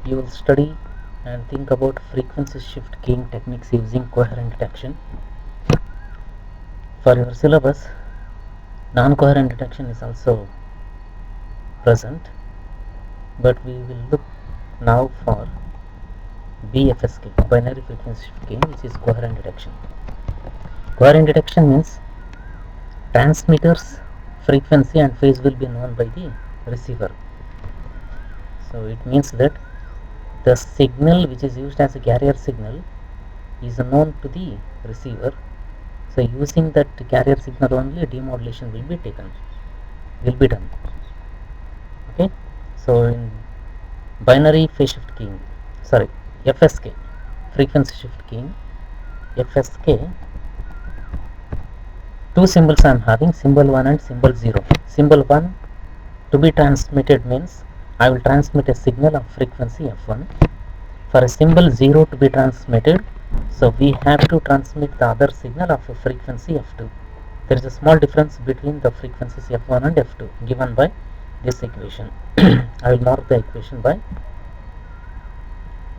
you will study and think about frequency shift keying techniques using coherent detection. For your syllabus, non-coherent detection is also present, but we will look now for BFSK, binary frequency shift keying, which is coherent detection. Coherent detection means transmitter's frequency and phase will be known by the receiver. So it means that the signal which is used as a carrier signal is known to the receiver. So using that carrier signal only, demodulation will be done. Okay. So in binary phase shift keying, FSK, frequency shift keying, FSK, two symbols I am having, symbol 1 and symbol 0. Symbol 1 to be transmitted means I will transmit a signal of frequency F1. For a symbol 0 to be transmitted, so we have to transmit the other signal of a frequency F2. There is a small difference between the frequencies F1 and F2 given by this equation. I will mark the equation by,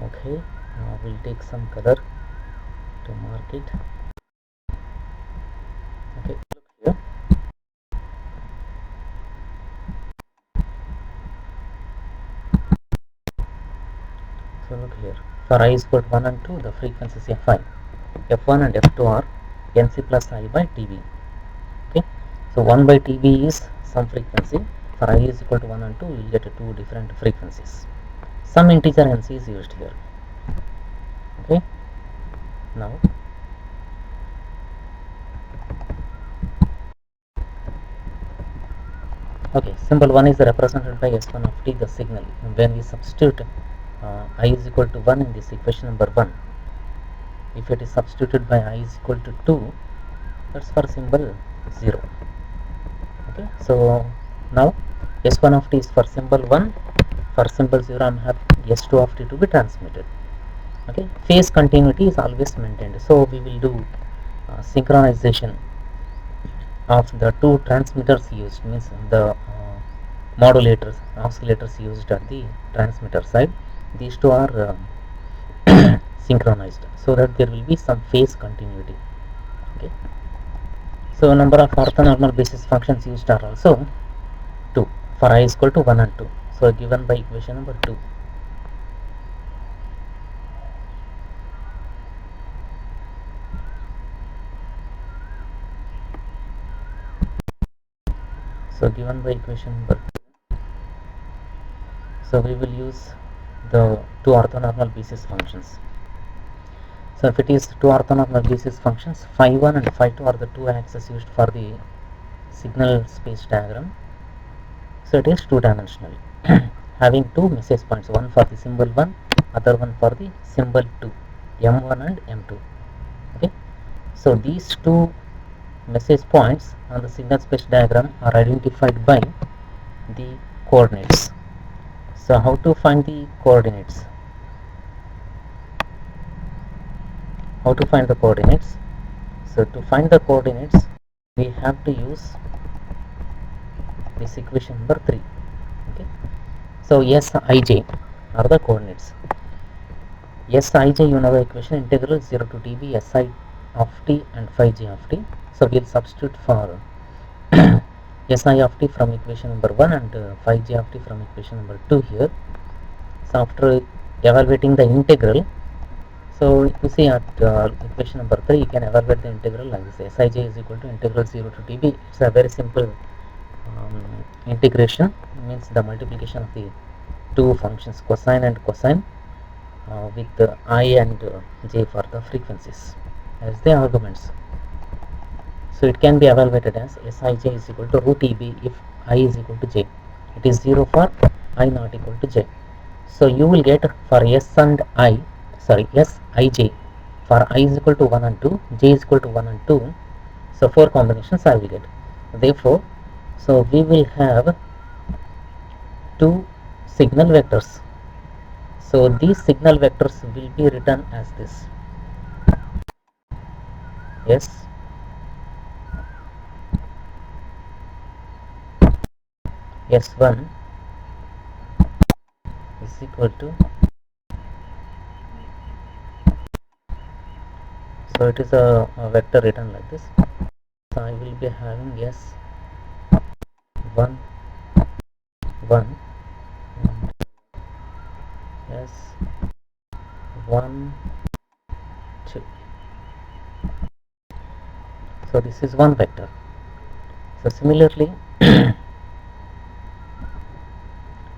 okay, I will take some color to mark it. Okay, look here. So look here, for I is equal to 1 and 2, the frequencies F1 and F2 are NC plus I by TB. Okay, so 1 by TB is some frequency. For I is equal to 1 and 2, you will get two different frequencies. Some integer NC is used here. Okay, now okay, symbol 1 is represented by S1 of t, the signal. When we substitute I is equal to 1 in this equation number 1, if it is substituted by I is equal to 2, that's for symbol 0. Okay, so now S1 of t is for symbol 1, for symbol 0 I am having S2 of t to be transmitted. Okay, phase continuity is always maintained, so we will do synchronization of the two transmitters used, means the modulators, oscillators used at the transmitter side. These two are synchronized so that there will be some phase continuity. Okay, so number of orthonormal basis functions used are also 2 for I is equal to 1 and 2, so given by equation number 2. So given by equation number 2, so we will use the two orthonormal basis functions. So if it is two orthonormal basis functions, phi1 and phi2 are the two axes used for the signal space diagram. So it is two-dimensional, having two message points, one for the symbol 1, other one for the symbol 2, M1 and M2. Okay, so these two message points on the signal space diagram are identified by the coordinates. So how to find the coordinates? So to find the coordinates, we have to use this equation number 3. Okay, so Sij are the coordinates. Sij, you know the equation, integral 0 to dB Si of t and phi j of t. So we'll substitute for Si of t from equation number 1 and phi j of t from equation number 2 here. So after evaluating the integral, so if you see at equation number 3, you can evaluate the integral like this. Sij is equal to integral 0 to dB. It's a very simple integration, means the multiplication of the two functions, cosine and cosine, with I and j for the frequencies as the arguments. So it can be evaluated as Sij is equal to root EB if I is equal to j. It is 0 for I not equal to j. So you will get for Sij for I is equal to 1 and 2, j is equal to 1 and 2. So 4 combinations I will get. Therefore, so we will have two signal vectors. So these signal vectors will be written as this. S1 is equal to So it is a vector written like this. So I will be having S1 1 and S1 2. So this is one vector. So similarly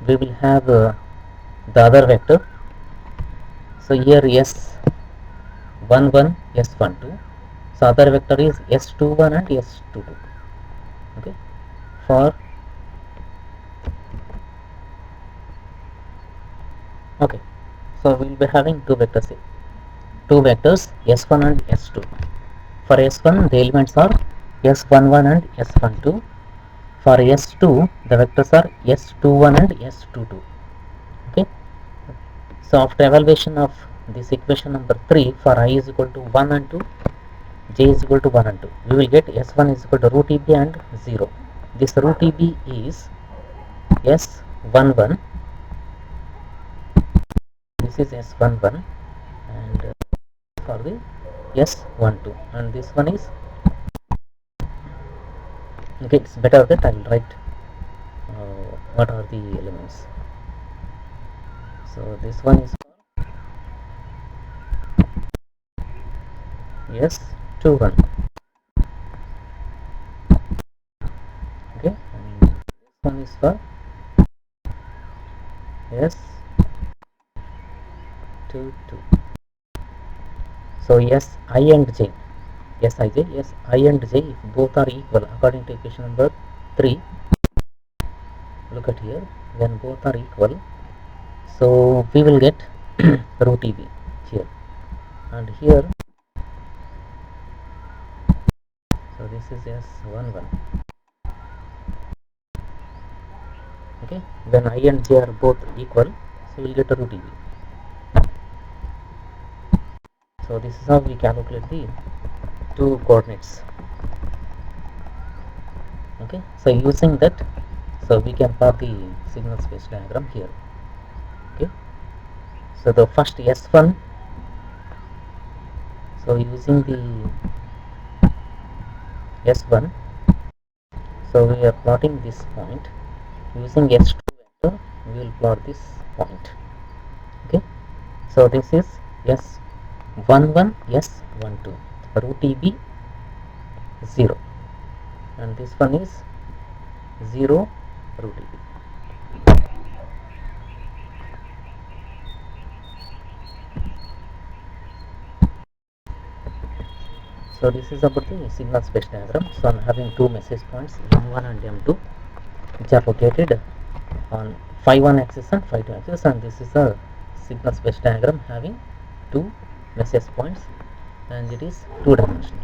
we will have the other vector. So here S11 S12. So other vector is S21 and S22. Okay, for okay, so we will be having two vectors here. Two vectors S1 and S2. For S1 the elements are S11 and S12. For S2 the vectors are S21 and S22. Okay, so after evaluation of this equation number 3 for I is equal to 1 and 2, j is equal to 1 and 2, we will get S1 is equal to root EB and 0. This root EB is S11, this is S11, and for the S12, and this one is, okay, it's better that I will write what are the elements. So this one is S21, okay, and this one is for S22. So Si and j, Si and j, if both are equal according to equation number 3, look at here, when both are equal, so we will get root EB here and here. So this is S11. Okay, when I and j are both equal, so we'll get a root EB. So this is how we calculate the two coordinates. Okay, so using that, so we can plot the signal space diagram here. Okay, so the first S1, so using the S1, so we are plotting this point. Using S2 vector, we will plot this point. Okay, so this is S11, S12, root EB 0, and this one is 0, root EB. So this is about the signal space diagram. So I'm having two message points M1 and M2, which are located on phi 1 axis and phi 2 axis, and this is a signal space diagram having two message points, and it is two dimensional.